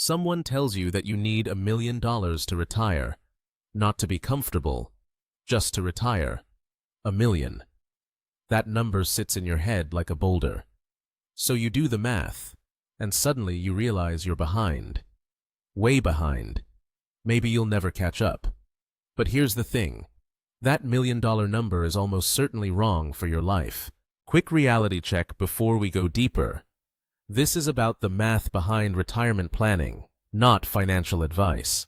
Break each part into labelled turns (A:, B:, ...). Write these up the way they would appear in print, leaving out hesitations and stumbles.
A: Someone tells you that you need $1 million to retire, not to be comfortable, just to retire. 1 million. That number sits in your head like a boulder. So you do the math, and suddenly you realize you're behind. Way behind. Maybe you'll never catch up. But here's the thing. That $1 million number is almost certainly wrong for your life. Quick reality check before we go deeper. This is about the math behind retirement planning, not financial advice.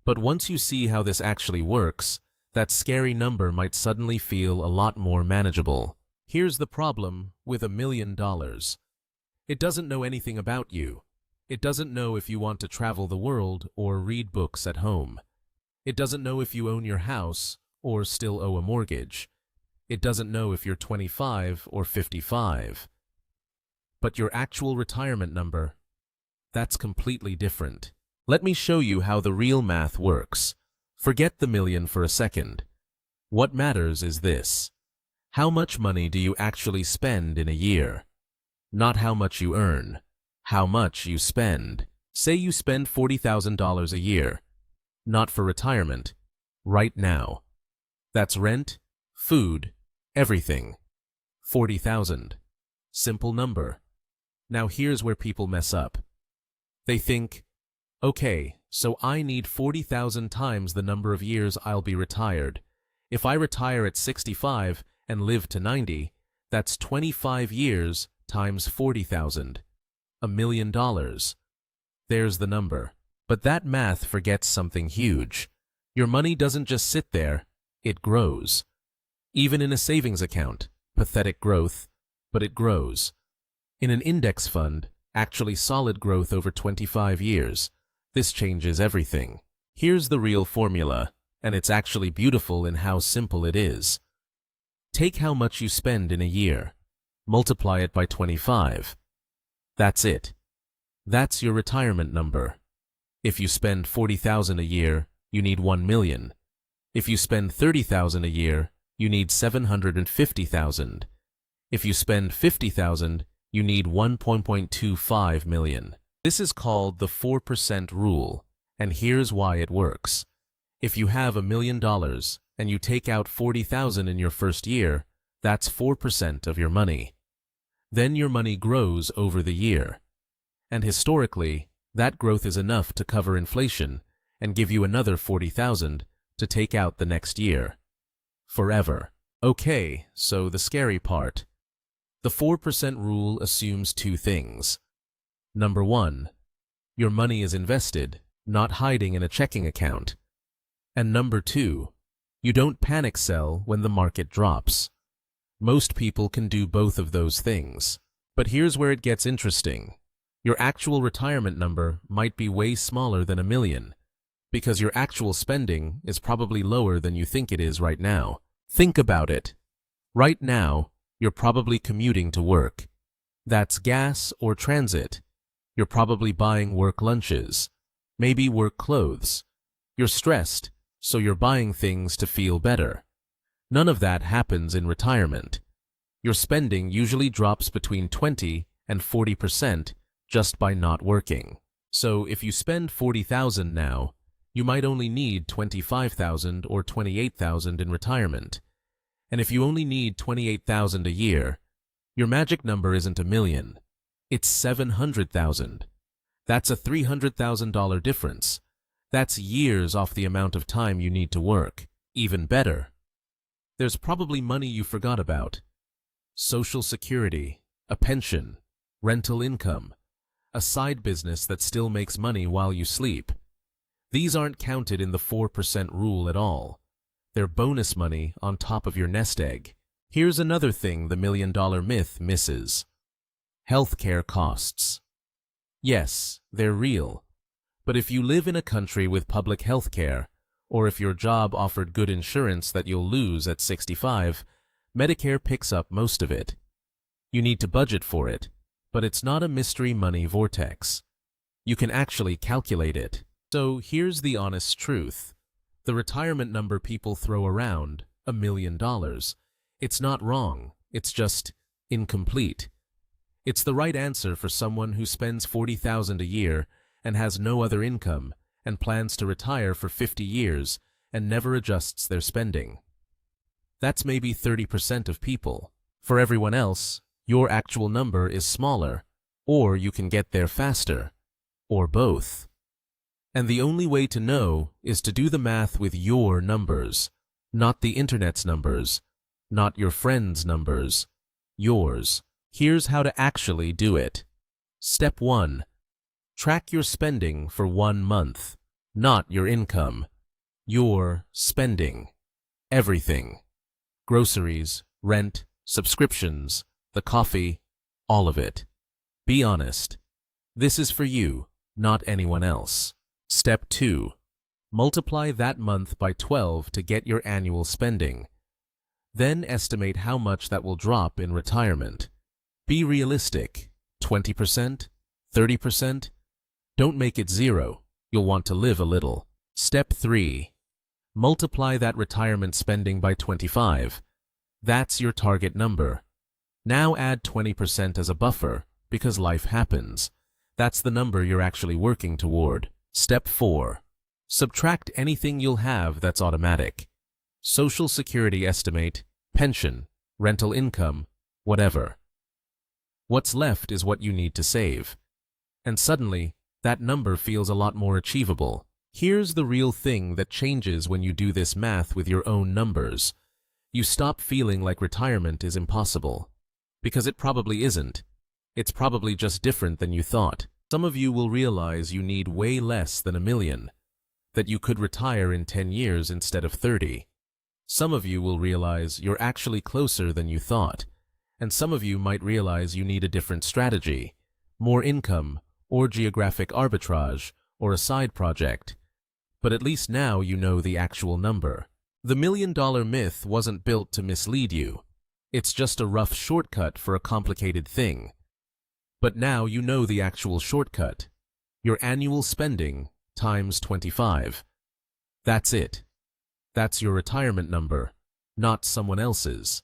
A: But once you see how this actually works, that scary number might suddenly feel a lot more manageable. Here's the problem with $1 million. It doesn't know anything about you. It doesn't know if you want to travel the world or read books at home. It doesn't know if you own your house or still owe a mortgage. It doesn't know if you're 25 or 55. But your actual retirement number, that's completely different. Let me show you how the real math works. Forget the million for a second. What matters is this. How much money do you actually spend in a year? Not how much you earn. How much you spend. Say you spend $40,000 a year. Not for retirement. Right now. That's rent, food, everything. 40,000. Simple number. Now here's where people mess up. They think, okay, so I need 40,000 times the number of years I'll be retired. If I retire at 65 and live to 90, that's 25 years times 40,000. $1 million. There's the number. But that math forgets something huge. Your money doesn't just sit there, it grows. Even in a savings account, pathetic growth, but it grows. In an index fund, actually solid growth over 25 years. This changes everything. Here's the real formula, and it's actually beautiful in how simple it is. Take how much you spend in a year. Multiply it by 25. That's it. That's your retirement number. If you spend 40,000 a year, you need 1 million. If you spend 30,000 a year, you need 750,000. If you spend 50,000, you need 1.25 million. This is called the 4% rule, and here's why it works. If you have $1 million and you take out 40,000 in your first year, that's 4% of your money. Then your money grows over the year. And historically, that growth is enough to cover inflation and give you another 40,000 to take out the next year. Forever. Okay, so the scary part. The 4% rule assumes two things. Number one, your money is invested, not hiding in a checking account. And number two, you don't panic sell when the market drops. Most people can do both of those things. But here's where it gets interesting. Your actual retirement number might be way smaller than $1 million, because your actual spending is probably lower than you think it is right now. Think about it. Right now, you're probably commuting to work. That's gas or transit. You're probably buying work lunches, maybe work clothes. You're stressed, so you're buying things to feel better. None of that happens in retirement. Your spending usually drops between 20 and 40% just by not working. So if you spend 40,000 now, you might only need 25,000 or 28,000 in retirement. And if you only need 28,000 a year, your magic number isn't $1 million. It's 700,000. That's a $300,000 difference. That's years off the amount of time you need to work. Even better. There's probably money you forgot about. Social security, a pension, rental income, a side business that still makes money while you sleep. These aren't counted in the 4% rule at all. They're bonus money on top of your nest egg. Here's another thing the $1 million myth misses. Healthcare costs. Yes, they're real. But if you live in a country with public healthcare, or if your job offered good insurance that you'll lose at 65, Medicare picks up most of it. You need to budget for it, but it's not a mystery money vortex. You can actually calculate it. So here's the honest truth. The retirement number people throw around, $1 million, it's not wrong, it's just incomplete. It's the right answer for someone who spends 40,000 a year and has no other income and plans to retire for 50 years and never adjusts their spending. That's maybe 30% of people. For everyone else, your actual number is smaller, or you can get there faster, or both. And the only way to know is to do the math with your numbers, not the internet's numbers, not your friends' numbers, yours. Here's how to actually do it. Step 1. Track your spending for 1 month, not your income. Your spending. Everything. Groceries, rent, subscriptions, the coffee, all of it. Be honest. This is for you, not anyone else. Step 2. Multiply that month by 12 to get your annual spending. Then estimate how much that will drop in retirement. Be realistic. 20%? 30%? Don't make it 0. You'll want to live a little. Step 3. Multiply that retirement spending by 25. That's your target number. Now add 20% as a buffer, because life happens. That's the number you're actually working toward. Step 4. Subtract anything you'll have that's automatic. Social Security estimate, pension, rental income, whatever. What's left is what you need to save. And suddenly, that number feels a lot more achievable. Here's the real thing that changes when you do this math with your own numbers. You stop feeling like retirement is impossible. Because it probably isn't. It's probably just different than you thought. Some of you will realize you need way less than $1 million. That you could retire in 10 years instead of 30. Some of you will realize you're actually closer than you thought. And some of you might realize you need a different strategy. More income, or geographic arbitrage, or a side project. But at least now you know the actual number. The $1 million myth wasn't built to mislead you. It's just a rough shortcut for a complicated thing. But now you know the actual shortcut. Your annual spending times 25. That's it. That's your retirement number, not someone else's.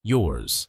A: Yours.